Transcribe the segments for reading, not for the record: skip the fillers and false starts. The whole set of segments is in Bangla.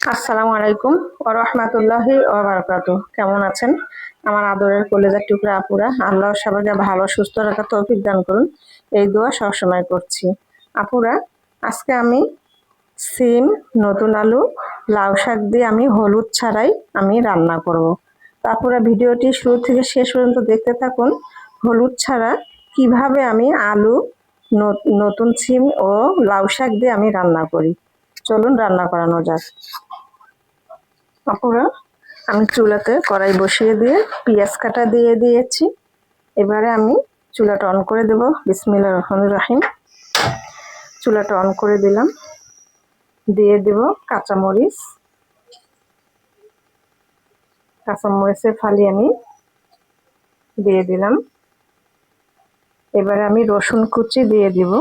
আসসালামু আলাইকুম ওয়া রাহমাতুল্লাহি ওয়া বারাকাতুহু। কেমন আছেন আমার আদরের কলেজার টুকরা আপুরা? আল্লাহ সবাইকে ভালো সুস্থ রাখার তৌফিক দান করুন, এই দোয়া সবসময় করছি। আপুরা, আজকে আমি সিম, নতুন আলু, লাউ শাক দিয়ে আমি হলুদ ছাড়াই আমি রান্না করব। তো আপুরা ভিডিওটি শুরু থেকে শেষ পর্যন্ত দেখতে থাকুন। হলুদ ছাড়া কিভাবে আমি আলু, নতুন সিম ও লাউ শাক দিয়ে আমি রান্না করি, চলুন রান্না করানো যাক। আপুরা, আমি চুলাতে কড়াই বসিয়ে দিয়ে পেঁয়াজ কাটা দিয়ে দিয়েছি। এবারে আমি চুলাটা অন করে দেব। বিসমিল্লাহির রহমানির রহিম। চুলাটা অন করে দিলাম, দিয়ে দেব কাঁচামরিচ। কাঁচামরিচের ফালি আমি দিয়ে দিলাম। এবারে আমি রসুন কুচি দিয়ে দিব।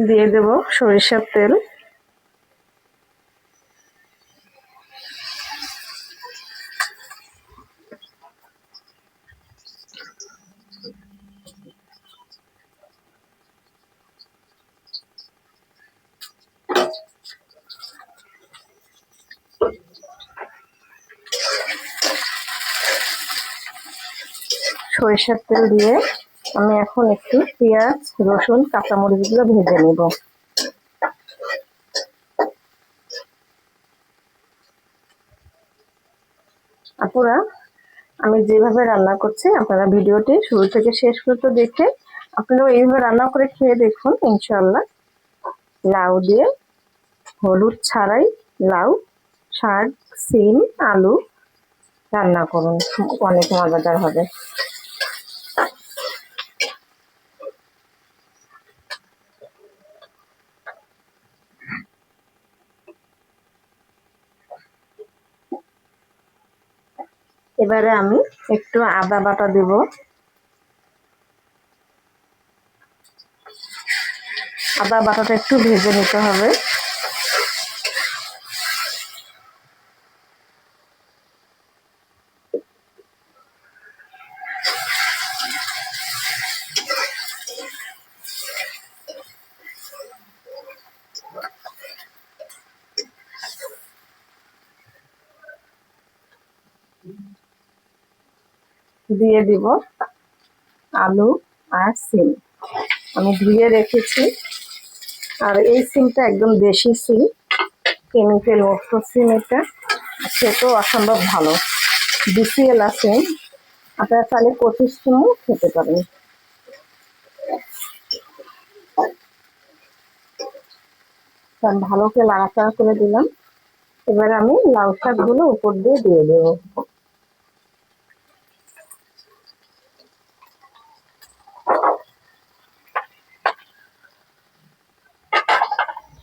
দিয়ে দেব সরিষার তেল। সরিষার তেল দিয়ে আমি এখন একটু পেঁয়াজ, রসুন, কাঁচামরিচগুলো ভেজে নেব। আপুরা, আমি যেভাবে রান্না করছি আপনারা ভিডিওটি শুরু থেকে শেষ পর্যন্ত দেখে আপনারাও এইভাবে রান্না করে খেয়ে দেখুন, ইনশাল্লাহ। লাউ দিয়ে হলুদ ছাড়াই লাউ শাক, সিম, আলু রান্না করুন, অনেক মজাদার হবে। এবারে আমি একটু আদা বাটা দেব। আদা বাটাটা একটু ভেজে নিতে হবে। দিয়ে দিব আলু আর সিম, আমি ধুয়ে রেখেছি। আর এই সিমটা একদম দেশি সিম, কেমিক্যাল মুক্ত সিম। এটা খেতেও অসম্ভব ভালো, বিসিএল সিম। আপনারা চাইলে 25 সিমও খেতে পারেন। ভালো করে নাড়াচাড়া করে দিলাম। এবার আমি লাউ শাকগুলো উপর দিয়ে দেবো।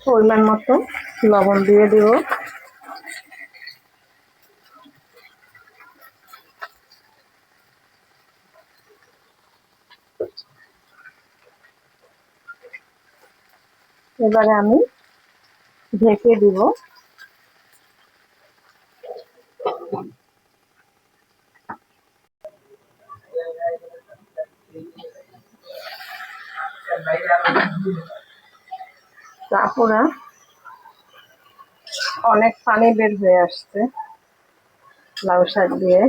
পরিমাণ মতো লবণ দিয়ে দেব। এবারে আমি ঢেকে দিব। তারপরে অনেক পানি বের হয়ে আসছে লাউ শাক দিয়ে,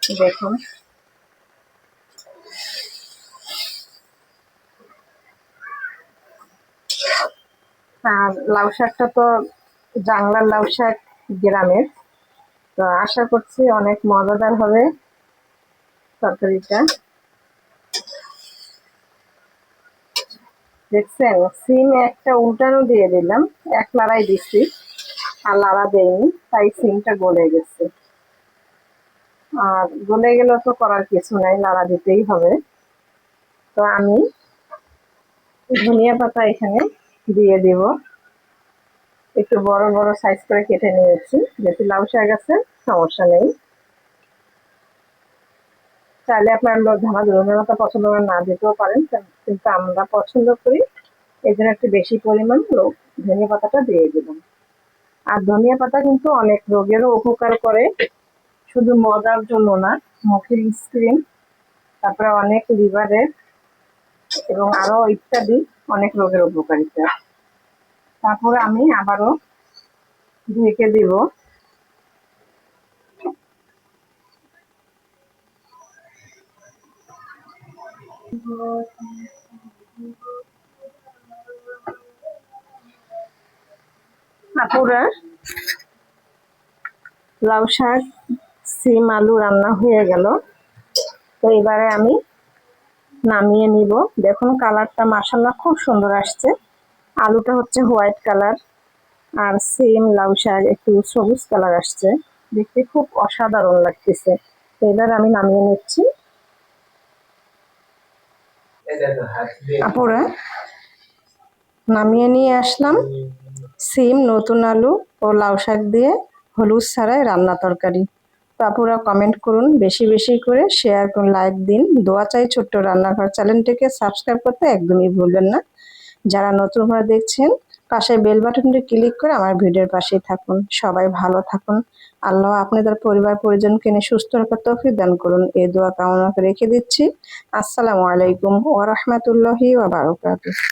দেখুন। আর লাউ শাকটা তো জাংলার লাউ শাক, গ্রামের। তো আশা করছি অনেক মজাদার হবে তরকারিটা। দেখছেন, সিম একটা উল্টানো দিয়ে দিলাম, এক লাড়াই দিচ্ছি আর লাড়া দেয়নি, তাই সিমটা গলে গেছে। আর গলে গেলে তো করার কিছু নাই, লাড়া দিতেই হবে। তো আমি ধনিয়া পাতা এখানে দিয়ে দিব। একটু বড় বড় সাইজ করে কেটে নিয়েছি, যেহেতু লাউ শাক আছে সমস্যা নেই। চাইলে আপনার ধনিয়া পাতা পছন্দ করে না দিতেও পারেন, কিন্তু আমরা পছন্দ করি, এই জন্য একটু বেশি পরিমাণ ধনিয়া পাতাটা দিয়ে দিলাম। আর ধনিয়া পাতা কিন্তু অনেক রোগেরও উপকার করে, শুধু মজার জন্য না, মুখের স্ক্রিন, তারপরে অনেক লিভারের এবং আরো ইত্যাদি অনেক রোগের উপকারিতা। তারপরে আমি আবারও ঢেকে দিব। আপুরা, লাউ শাক, সিম, আলু রান্না হয়ে গেল। তো এবারে আমি নামিয়ে নিব। দেখুন কালারটা মাশাআল্লাহ খুব সুন্দর আসছে। আলুটা হচ্ছে হোয়াইট কালার, আর সিম লাউ শাক একটু সবুজ কালার আসছে। দেখতে খুব অসাধারণ লাগতেছে। তো এবার আমি নামিয়ে নিচ্ছি। আপুরা, নামিয়ে নিয়ে আসলাম সিম, নতুন আলু ও লাউ শাক দিয়ে হলুদ ছাড়াই রান্না তরকারি। তো আপুরা কমেন্ট করুন, বেশি বেশি করে শেয়ার করুন, লাইক দিন। দোয়া চাই ছোট্ট রান্নাঘর চ্যানেলটিকে সাবস্ক্রাইব করতে একদমই ভুলবেন না। যারা নতুনভাবে দেখছেন পাশে বেল বাটনটি ক্লিক করে আমার ভিডিওর পাশেই থাকুন। সবাই ভালো থাকুন। আল্লাহ আপনাদের পরিবার পরিজনকে নিয়ে সুস্থ রাখার তৌফিক দান করুন, এই দোয়া কামনা করে রেখে দিচ্ছি। আসসালামু আলাইকুম ওয়া রাহমাতুল্লাহি ওয়া বারাকাতুহু।